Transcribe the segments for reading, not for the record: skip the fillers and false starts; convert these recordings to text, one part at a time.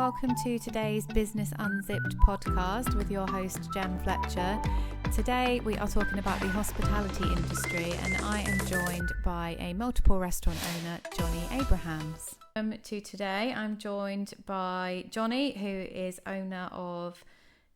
welcome to today's Business Unzipped podcast with your host Jem Fletcher. Today we are talking about the hospitality industry and I am joined by a multiple restaurant owner, Jonny Abrahams. Today I'm joined by Jonny, who is owner of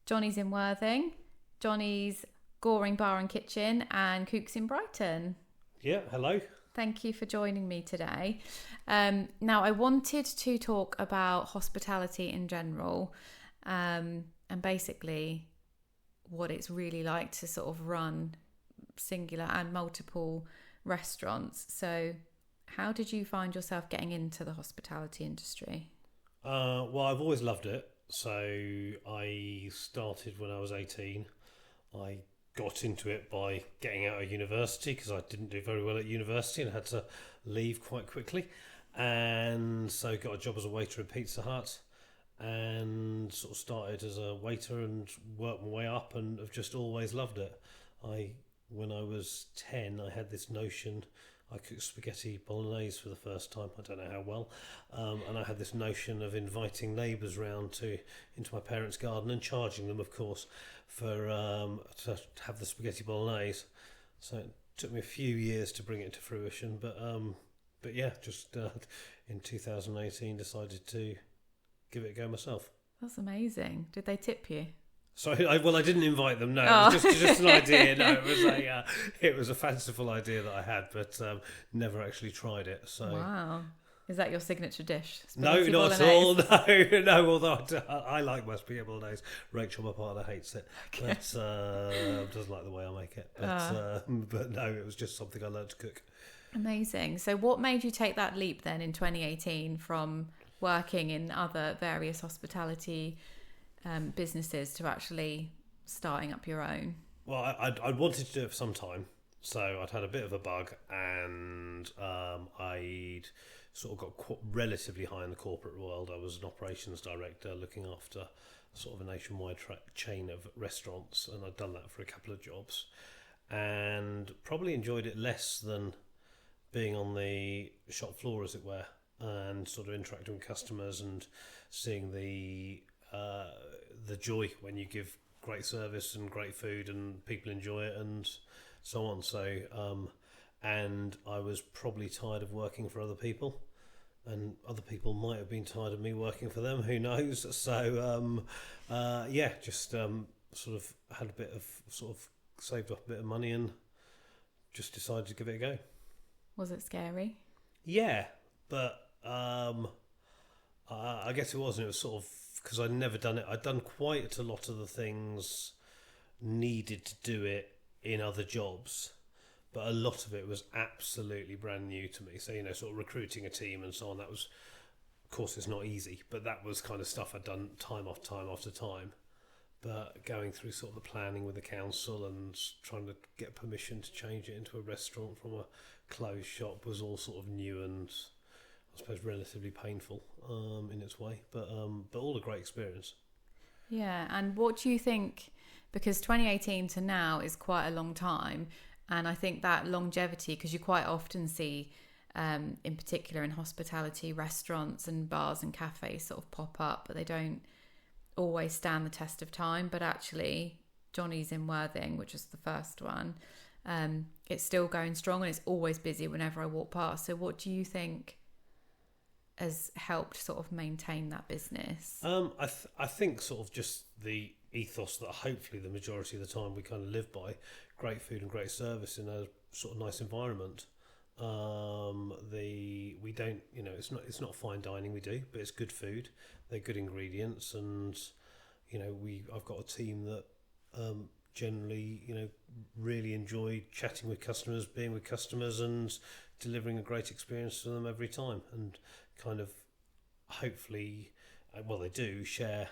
Jonny's in Worthing, Jonny's Goring Bar and Kitchen and Cook's in Brighton. Yeah, hello. Thank you for joining me today. Now, I wanted to talk about hospitality in general and basically what it's really like to sort of run singular and multiple restaurants. So how did you find yourself getting into the hospitality industry? Well, I've always loved it. So I started when I was 18. I got into it by getting out of university because I didn't do very well at university and had to leave quite quickly, and so got a job as a waiter at Pizza Hut and sort of started as a waiter and worked my way up and have just always loved it. When I was 10 I had this notion. I cooked spaghetti bolognese for the first time. I don't know how well. And I had this notion of inviting neighbours round into my parents' garden and charging them, of course, for to have the spaghetti bolognese. So it took me a few years to bring it to fruition. But yeah, just in 2018 decided to give it a go myself. That's amazing. Did they tip you? Sorry, I didn't invite them. No, it was just an idea. No, it was a fanciful idea that I had, but never actually tried it. So wow, is that your signature dish? No, not at all. No. Although I like my spaghetti bolognese. Rachel, my partner, hates it, okay. But doesn't like the way I make it. But no, it was just something I learned to cook. Amazing. So, what made you take that leap then in 2018 from working in other various hospitality businesses to actually starting up your own? Well, I'd wanted to do it for some time, so I'd had a bit of a bug, and I'd sort of got relatively high in the corporate world. I was an operations director looking after sort of a nationwide chain of restaurants, and I'd done that for a couple of jobs and probably enjoyed it less than being on the shop floor, as it were, and sort of interacting with customers and seeing the joy when you give great service and great food and people enjoy it and so on. So and I was probably tired of working for other people, and other people might have been tired of me working for them, who knows. So just sort of had a bit of sort of saved up a bit of money and just decided to give it a go. Was it scary? Yeah, but I guess it wasn't. It was sort of because I'd never done it. I'd done quite a lot of the things needed to do it in other jobs, but a lot of it was absolutely brand new to me. So, sort of recruiting a team and so on, that was, of course, it's not easy, but that was kind of stuff I'd done time after time. But going through sort of the planning with the council and trying to get permission to change it into a restaurant from a closed shop was all sort of new and I suppose relatively painful in its way, but all a great experience. Yeah, and what do you think, because 2018 to now is quite a long time, and I think that longevity, because you quite often see, in particular in hospitality, restaurants and bars and cafes sort of pop up, but they don't always stand the test of time. But actually, Jonny's in Worthing, which is the first one, it's still going strong and it's always busy whenever I walk past. So what do you think has helped sort of maintain that business? I think sort of just the ethos that hopefully the majority of the time we kind of live by: great food and great service in a sort of nice environment. We don't, it's not fine dining we do, but it's good food. They're good ingredients, and I've got a team that generally really enjoy chatting with customers, being with customers, and delivering a great experience to them every time, and kind of hopefully, they do share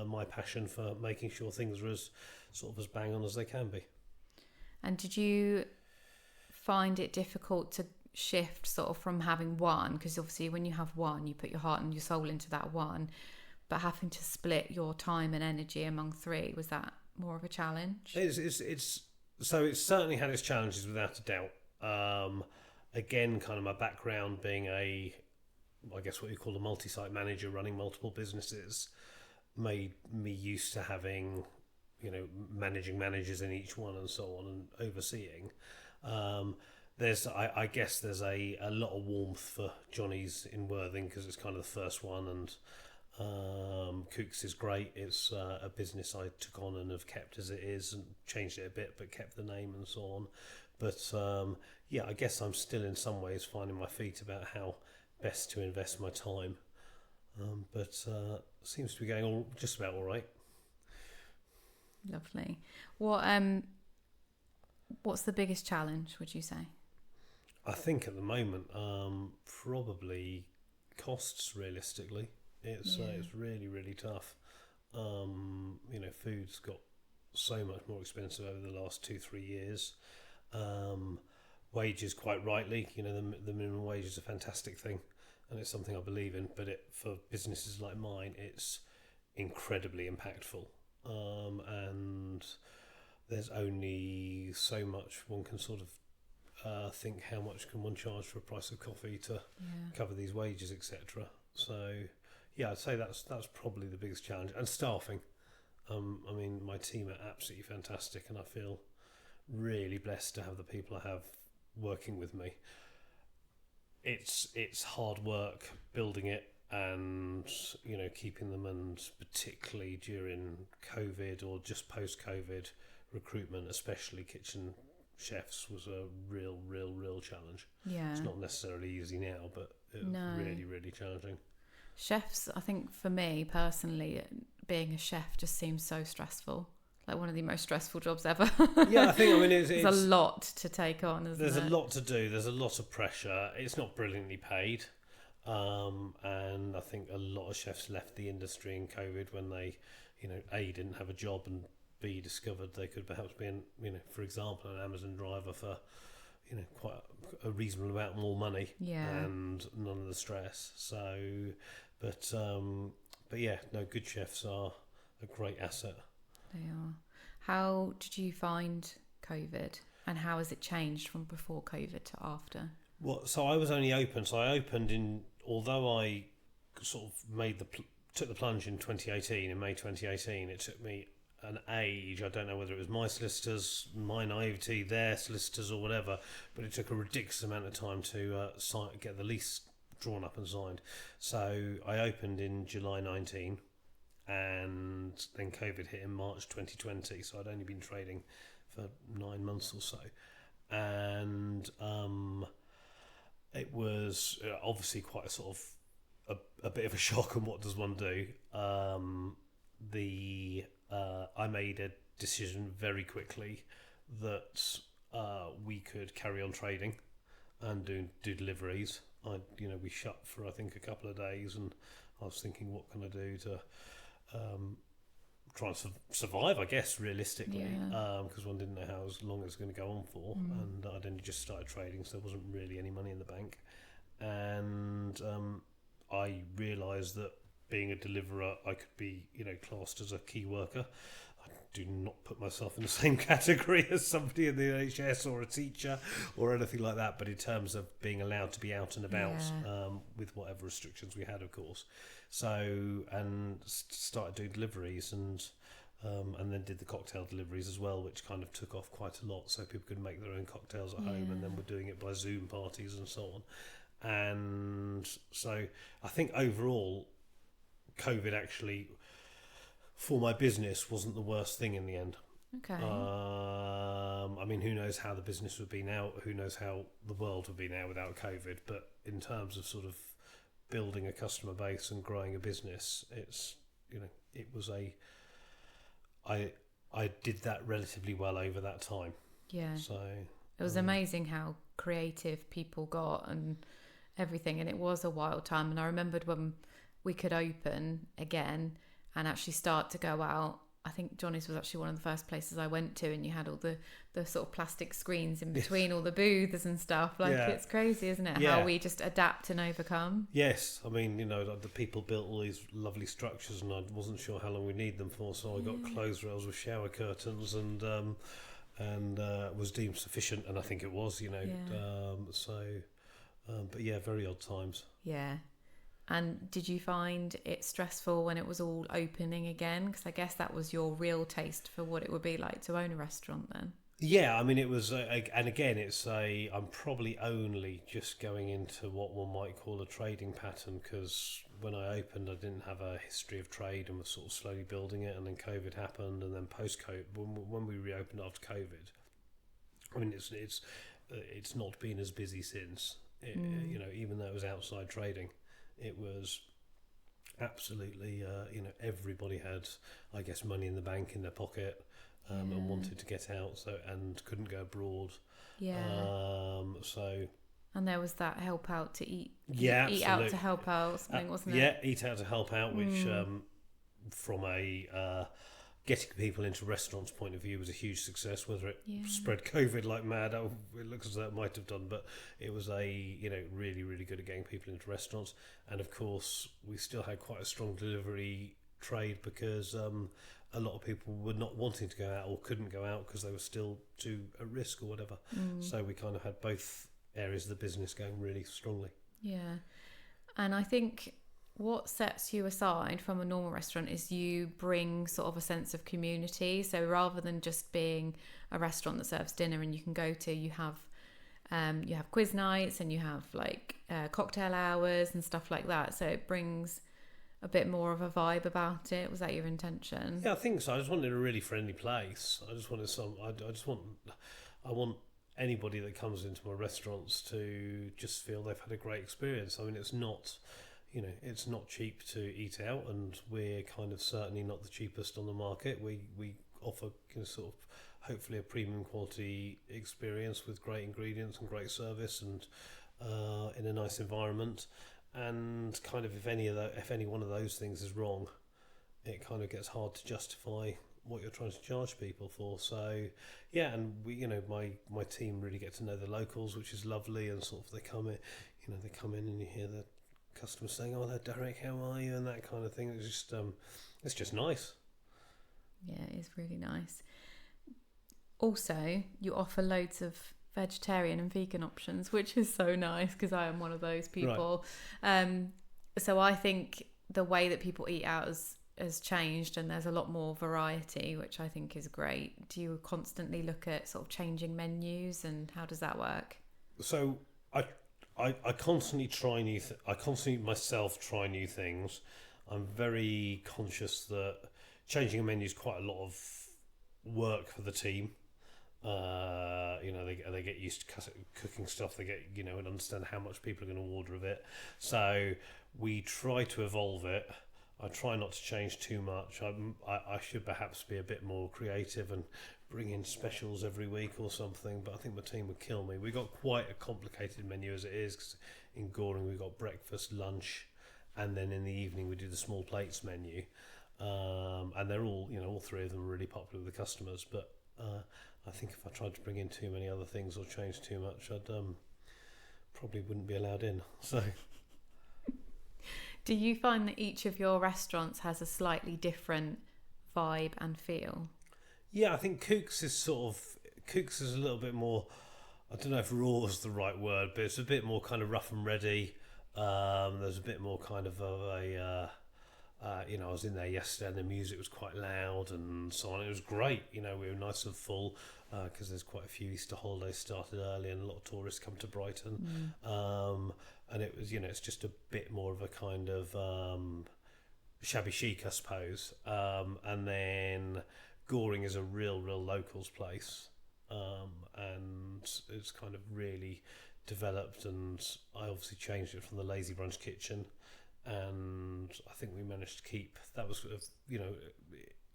my passion for making sure things are as sort of as bang on as they can be. And did you find it difficult to shift sort of from having one, because obviously when you have one you put your heart and your soul into that one, but having to split your time and energy among three, was that more of a challenge? It's certainly had its challenges without a doubt. Again, kind of my background being a I guess what you call a multi-site manager running multiple businesses, made me used to having, managing managers in each one and so on, and overseeing. I guess there's a lot of warmth for Jonny's in Worthing because it's kind of the first one, and Cooks is great. It's a business I took on and have kept as it is, and changed it a bit but kept the name and so on. But I guess I'm still in some ways finding my feet about how best to invest my time, but seems to be going just about all right. Lovely. What's the biggest challenge, would you say? I think at the moment, probably costs. Realistically, it's really, really tough. Food's got so much more expensive over the last 2-3 years. Wages, quite rightly, the minimum wage is a fantastic thing, and it's something I believe in. But for businesses like mine, it's incredibly impactful, and there's only so much one can sort of think how much can one charge for a price of coffee to cover these wages, etc. So I'd say that's probably the biggest challenge, and staffing. My team are absolutely fantastic, and I feel really blessed to have the people I have working with me. It's hard work building it, and keeping them, and particularly during COVID or just post-COVID, recruitment, especially kitchen chefs, was a real challenge. Yeah, it's not necessarily easy now, but it was really, really challenging. Chefs, I think for me personally, being a chef just seems so stressful. Like one of the most stressful jobs ever. Yeah, I think, it's a lot to take on, isn't there's it? There's a lot to do. There's a lot of pressure. It's not brilliantly paid. And I think a lot of chefs left the industry in COVID when they, A, didn't have a job, and B, discovered they could perhaps be, for example, an Amazon driver for, quite a reasonable amount more money and none of the stress. So, but good chefs are a great asset. They are. How did you find COVID, and how has it changed from before COVID to after? Well, so I was only open. So I opened although I sort of took the plunge in 2018, in May 2018, it took me an age. I don't know whether it was my solicitors, my naivety, their solicitors, or whatever, but it took a ridiculous amount of time to get the lease drawn up and signed. So I opened in July 19. And then COVID hit in March 2020, so I'd only been trading for 9 months or so. And it was obviously quite a sort of a bit of a shock, and what does one do? I made a decision very quickly that we could carry on trading and do deliveries. We shut for I think a couple of days, and I was thinking, what can I do to try and survive, I guess, realistically, because one didn't know how long it was going to go on for, and I'd only just started trading, so there wasn't really any money in the bank, and I realised that being a deliverer, I could be, classed as a key worker. I do not put myself in the same category as somebody in the NHS or a teacher or anything like that, but in terms of being allowed to be out and about, with whatever restrictions we had, of course. So, and started doing deliveries, and then did the cocktail deliveries as well, which kind of took off quite a lot, so people could make their own cocktails at home, and then we're doing it by Zoom parties and so on. And so I think overall, COVID actually, for my business, wasn't the worst thing in the end. Okay. Who knows how the business would be now? Who knows how the world would be now without COVID? But in terms of sort of building a customer base and growing a business, it's it was I did that relatively well over that time. Yeah. So it was amazing how creative people got and everything, and it was a wild time. And I remembered when we could open again and actually start to go out. I think Jonny's was actually one of the first places I went to, and you had all the sort of plastic screens in between all the booths and stuff. It's crazy, isn't it? How we just adapt and overcome. Yes, the people built all these lovely structures, and I wasn't sure how long we need them for, so I got clothes rails with shower curtains, and was deemed sufficient, and I think it was, but very odd times. Yeah. And did you find it stressful when it was all opening again? Because I guess that was your real taste for what it would be like to own a restaurant then. Yeah, I mean, it was, and again, I'm probably only just going into what one might call a trading pattern, because when I opened, I didn't have a history of trade and was sort of slowly building it, and then COVID happened, and then post-COVID, when we reopened after COVID, I mean, it's not been as busy since. Even though it was outside trading, it was absolutely, everybody had, I guess, money in the bank in their pocket. And wanted to get out, and couldn't go abroad. Yeah. So. And there was that help out to eat. Yeah, eat absolutely. out to help out, something, wasn't it? Yeah, eat out to help out, which from a getting people into restaurants point of view was a huge success. Whether it spread COVID like mad, it looks as though it might have done, but it was really, really good at getting people into restaurants. And of course, we still had quite a strong delivery trade, because a lot of people were not wanting to go out or couldn't go out because they were still too at risk or whatever. So we kind of had both areas of the business going really strongly. Yeah. And I think what sets you aside from a normal restaurant is you bring sort of a sense of community. So rather than just being a restaurant that serves dinner and you can go to, you have quiz nights and you have cocktail hours and stuff like that. So it brings a bit more of a vibe about it. Was that your intention? Yeah, I think so. I just wanted a really friendly place. I want anybody that comes into my restaurants to just feel they've had a great experience. I mean, it's not cheap to eat out, and we're kind of certainly not the cheapest on the market. We offer sort of hopefully a premium quality experience with great ingredients and great service, and in a nice environment. And kind of if any one of those things is wrong, it kind of gets hard to justify what you're trying to charge people for. So yeah, and we, my team really get to know the locals, which is lovely. And sort of they come in and you hear the customers saying, "Oh, hello, Derek, how are you?" and that kind of thing. It's just nice. Yeah, it's really nice. Also, you offer loads of vegetarian and vegan options, which is so nice because I am one of those people. Right. So I think the way that people eat out has changed, and there's a lot more variety, which I think is great. Do you constantly look at sort of changing menus, and how does that work? So I constantly try I constantly myself try new things. I'm very conscious that changing a menu is quite a lot of work for the team. They get used to cooking stuff. They get and understand how much people are going to order of it. So we try to evolve it. I try not to change too much. I should perhaps be a bit more creative and bring in specials every week or something. But I think my team would kill me. We got quite a complicated menu as it is. 'Cause in Goring we got breakfast, lunch, and then in the evening we do the small plates menu. And they're all three of them are really popular with the customers. But I think if I tried to bring in too many other things or change too much, I'd probably wouldn't be allowed in. So, do you find that each of your restaurants has a slightly different vibe and feel? Yeah, I think Cook's is a little bit more. I don't know if raw is the right word, but it's a bit more kind of rough and ready. There's a bit more kind of a. I was in there yesterday and the music was quite loud and so on. It was great. We were nice and full because there's quite a few Easter holidays started early and a lot of tourists come to Brighton. And it was, it's just a bit more of a kind of shabby chic, I suppose. And then Goring is a real locals place. And it's kind of really developed, and I obviously changed it from the Lazy Brunch kitchen. And I think we managed to keep that was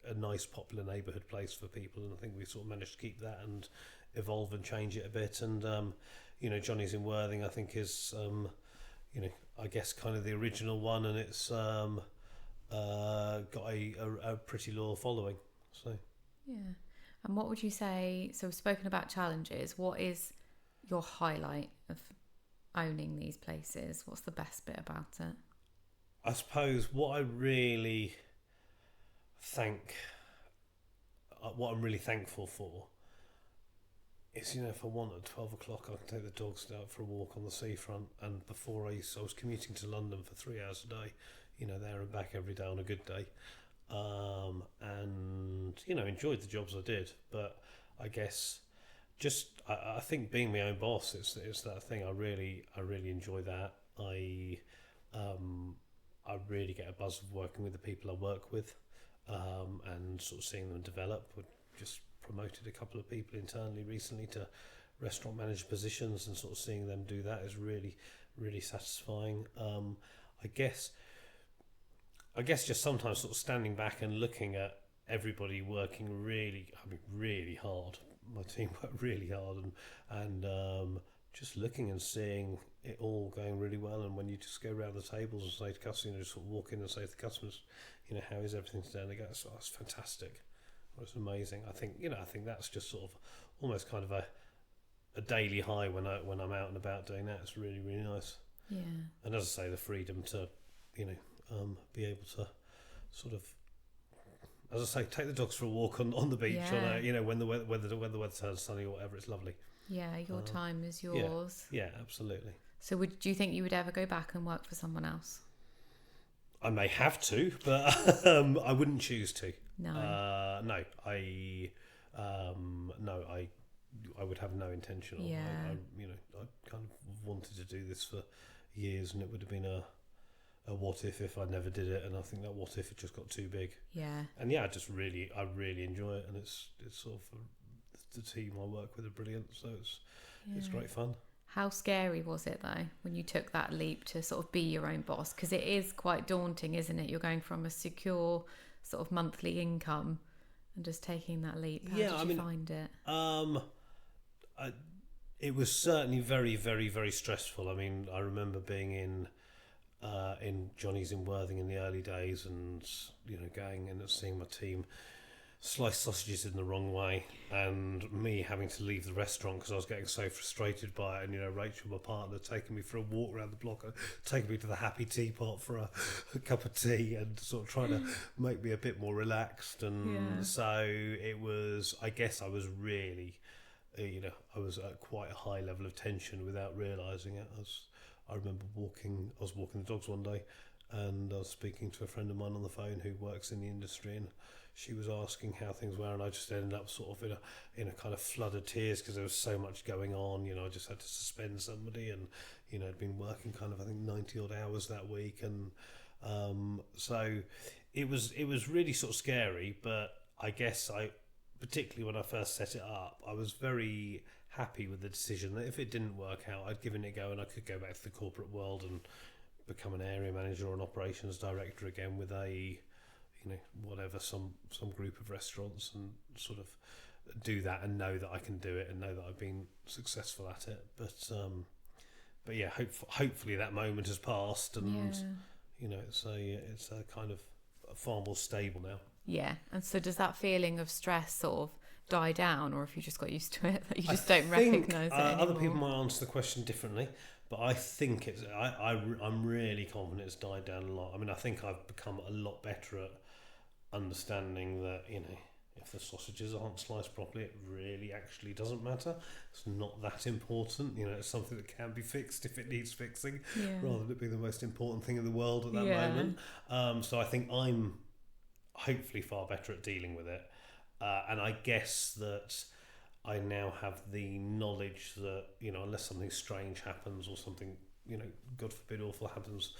a nice popular neighbourhood place for people, and I think we sort of managed to keep that and evolve and change it a bit. And Jonny's in Worthing I think is I guess kind of the original one, and it's got a pretty loyal following. So yeah. And what would you say, so we've spoken about challenges, what is your highlight of owning these places? What's the best bit about it? I suppose what I'm really thankful for is, if I want at 12 o'clock, I can take the dogs out for a walk on the seafront. And before I was commuting to London for 3 hours a day, there and back every day on a good day. And, enjoyed the jobs I did. But I guess I think being my own boss, it's that thing. I really enjoy that. I really get a buzz of working with the people I work with, and sort of seeing them develop. We just promoted a couple of people internally recently to restaurant manager positions, and sort of seeing them do that is really, really satisfying. I guess just sometimes sort of standing back and looking at everybody working really hard. My team worked really hard, and just looking and seeing it all going really well. And when you just go around the tables and say to customers, just sort of walk in and say to the customers, how is everything today? And they go, "Oh, it's fantastic. Well, it's amazing." I think that's just sort of almost kind of a daily high when I'm out and about doing that. It's really, really nice. Yeah. And as I say, the freedom to, be able to sort of, as I say, take the dogs for a walk on the beach, Yeah. when the weather turns sunny or whatever. It's lovely. Yeah, your time is yours. Yeah, absolutely. So do you think you would ever go back and work for someone else? I may have to, but I wouldn't choose to. No. No, I would have no intention of. Yeah. I kind of wanted to do this for years, and it would have been a what if I never did it, and I think that what if it just got too big. Yeah. And I really enjoy it, and it's sort of the team I work with are brilliant, so it's great fun. How scary was it though when you took that leap to sort of be your own boss? Because it is quite daunting, isn't it? You're going from a secure sort of monthly income and just taking that leap. How did you find it? It was certainly very, very, very stressful. I mean, I remember being in Jonny's in Worthing in the early days, and going and seeing my team slice sausages in the wrong way, and me having to leave the restaurant because I was getting so frustrated by it. And Rachel, my partner, taking me for a walk around the block, taking me to the Happy Teapot for a cup of tea, and sort of trying to make me a bit more relaxed. And so it was. I guess I was really, I was at quite a high level of tension without realising it. I remember I was walking the dogs one day, and I was speaking to a friend of mine on the phone who works in the industry, and she was asking how things were, and I just ended up sort of in a kind of flood of tears because there was so much going on. I just had to suspend somebody, and I'd been working kind of, I think, 90 odd hours that week, and so it was really sort of scary. But I guess particularly when I first set it up, I was very happy with the decision that if it didn't work out, I'd given it a go, and I could go back to the corporate world and become an area manager or an operations director again with a whatever, some group of restaurants, and sort of do that and know that I can do it and know that I've been successful at it. But yeah, hopefully that moment has passed, and it's a kind of far more stable now. Yeah. And so does that feeling of stress sort of die down, or if you just got used to it, that you just don't recognise it anymore? Other people might answer the question differently, but I think I'm really confident it's died down a lot. I mean, I think I've become a lot better at understanding that if the sausages aren't sliced properly, it really actually doesn't matter. It's not that important. It's something that can be fixed if it needs fixing, rather than it being the most important thing in the world at that moment. So I think I'm hopefully far better at dealing with it, and I guess that I now have the knowledge that unless something strange happens or something God forbid awful happens,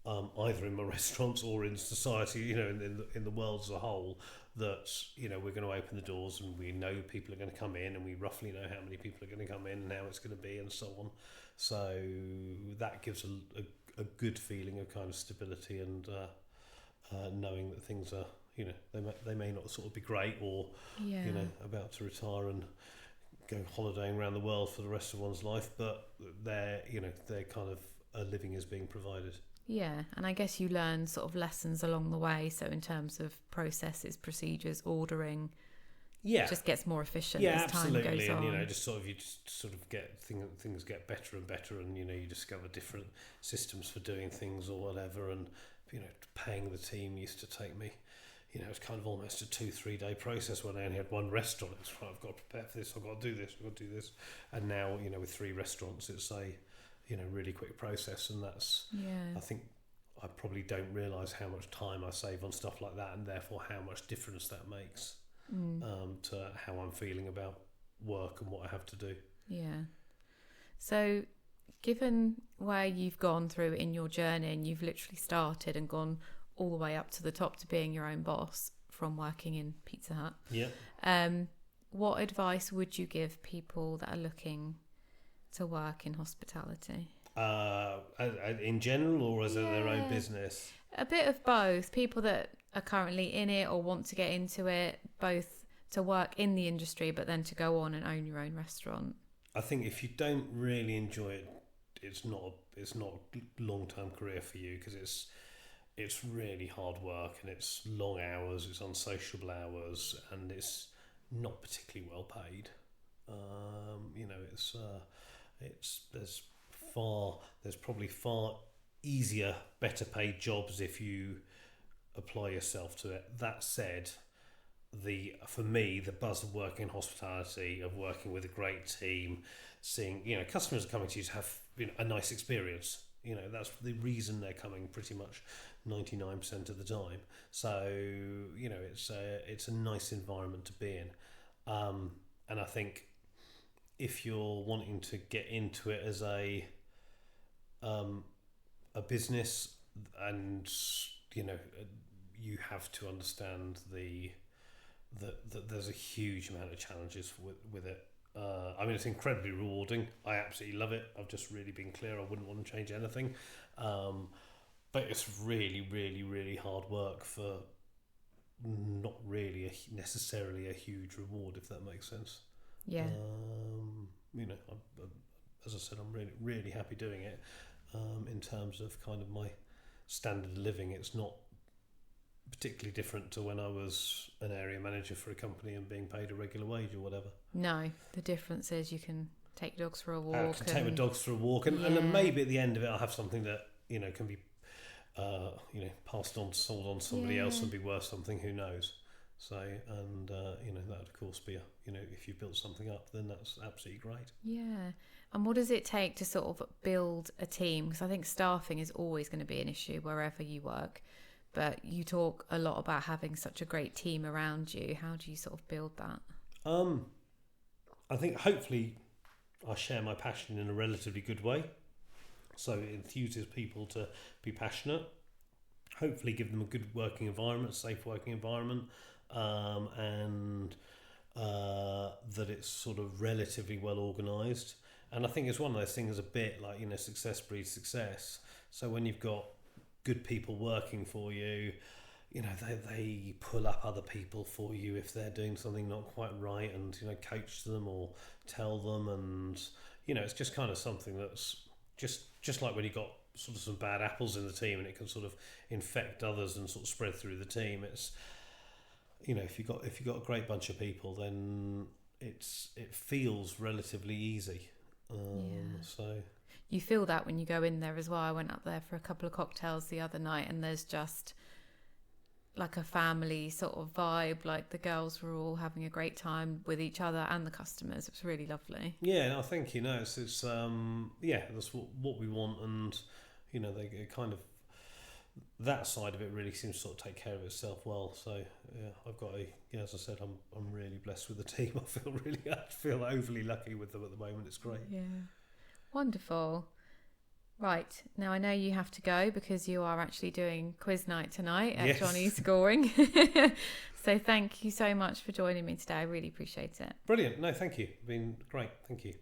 either in my restaurants or in society, in the world as a whole, that we're going to open the doors, and we know people are going to come in, and we roughly know how many people are going to come in and how it's going to be, and so on. So that gives a good feeling of kind of stability, and knowing that things are they may not sort of be great, or about to retire and go holidaying around the world for the rest of one's life, but they're kind of a living is being provided. Yeah, and I guess you learn sort of lessons along the way. So in terms of processes, procedures, ordering, it just gets more efficient as time goes on. And you just sort of get things get better and better, and you discover different systems for doing things or whatever. And paying the team used to take me it's kind of almost a 2-3 day process when I only had one restaurant. It's right, I've got to prepare for this, I've got to do this, I've got to do this. And now, with 3 restaurants, it's a, really quick process. And that's, I think I probably don't realise how much time I save on stuff like that, and therefore how much difference that makes to how I'm feeling about work and what I have to do. Yeah. So given where you've gone through in your journey, and you've literally started and gone all the way up to the top to being your own boss from working in Pizza Hut. Yeah. What advice would you give people that are looking to work in hospitality? In general, or as their own business? A bit of both. People that are currently in it or want to get into it, both to work in the industry, but then to go on and own your own restaurant. I think if you don't really enjoy it, it's not a long-term career for you, because it's really hard work, and it's long hours, it's unsociable hours, and it's not particularly well paid. There's probably far easier, better paid jobs if you apply yourself to it. That said, for me, the buzz of working in hospitality, of working with a great team, seeing customers are coming to you to have a nice experience. That's the reason they're coming pretty much 99% of the time. So it's a nice environment to be in, and I think if you're wanting to get into it as a business, and you have to understand that there's a huge amount of challenges with it. It's incredibly rewarding. I absolutely love it. I've just really been clear. I wouldn't want to change anything. But it's really, really, really hard work for not really necessarily a huge reward, if that makes sense. Yeah. As I said, I'm really, really happy doing it. In terms of kind of my standard of living, it's not particularly different to when I was an area manager for a company and being paid a regular wage or whatever. No, the difference is you can take dogs for a walk. I can take my dogs for a walk, and then maybe at the end of it I'll have something that can be passed on, sold on to somebody else, and be worth something. Who knows? So, and that would of course be if you built something up, then that's absolutely great. Yeah. And what does it take to sort of build a team? Because I think staffing is always going to be an issue wherever you work. But you talk a lot about having such a great team around you. How do you sort of build that? I think hopefully I share my passion in a relatively good way. So it enthuses people to be passionate. Hopefully give them a good working environment, safe working environment, and that it's sort of relatively well organised. And I think it's one of those things a bit like, success breeds success. So when you've got good people working for you, they pull up other people for you if they're doing something not quite right, and coach them or tell them, and it's just kind of something that's just like when you got sort of some bad apples in the team, and it can sort of infect others and sort of spread through the team. It's if you got a great bunch of people, then it feels relatively easy. So you feel that when you go in there as well. I went up there for a couple of cocktails the other night, and there's just like a family sort of vibe. Like the girls were all having a great time with each other and the customers. It was really lovely. Yeah, I think it's that's what we want, and they kind of, that side of it really seems to sort of take care of itself well. So I've got as I said, I'm really blessed with the team. I feel overly lucky with them at the moment. It's great. Yeah. Wonderful. Right, now I know you have to go because you are actually doing quiz night tonight at Jonny's Scoring. So thank you so much for joining me today. I really appreciate it. Brilliant. No, thank you. It's been great. Thank you.